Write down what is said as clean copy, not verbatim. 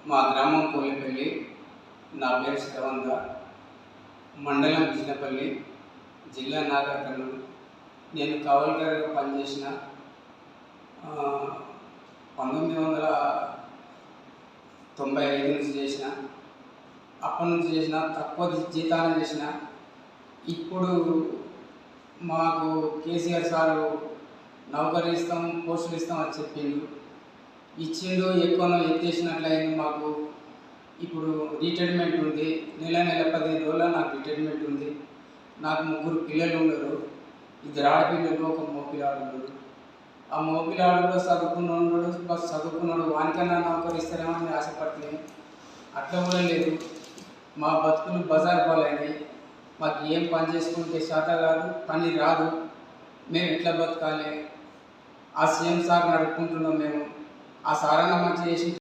మా గ్రామం కోలిపల్లి, నా పేరు శ్రవంత, మండలం చిన్నపల్లి, జిల్లా నాగర్ కర్నూలు. నేను కావల్కర్గా పనిచేసిన 1995 నుంచి చేసిన. అప్పటి నుంచి చేసిన, తక్కువ జీతాలు చేసిన. ఇప్పుడు మాకు కేసీఆర్ సారు నౌకరీ ఇస్తాం, పోస్టులు ఇస్తాం అని చెప్పిండు. ఇచ్చిండు, ఎక్కువనో ఎత్తేసినట్లయింది. మాకు ఇప్పుడు రిటైర్మెంట్ ఉంది. నెల 15 రోజుల నాకు రిటైర్మెంట్ ఉంది. నాకు 3 పిల్లలు ఉన్నారు. 2 ఆడపిల్లలు, 1 మగపిల్లాడు ఉన్నాడు. ఆ మగపిల్లాడు కూడా చదువుకున్నాడు. చదువుకున్నాడు, వానికన్నా నౌకరీ ఇస్తారేమో అని ఆశపడుతున్నాయి. అట్లా కూడా లేదు. మా బతుకులు బజార్ పాలైనాయి. మాకు ఏం పని చేసుకుంటే శాత కాదు, పని రాదు. మేము ఎట్లా బతకాలి? ఆ సీఎం సార్ని అడుక్కుంటున్నాం మేము. ఆ సారన్న మంచి చేసి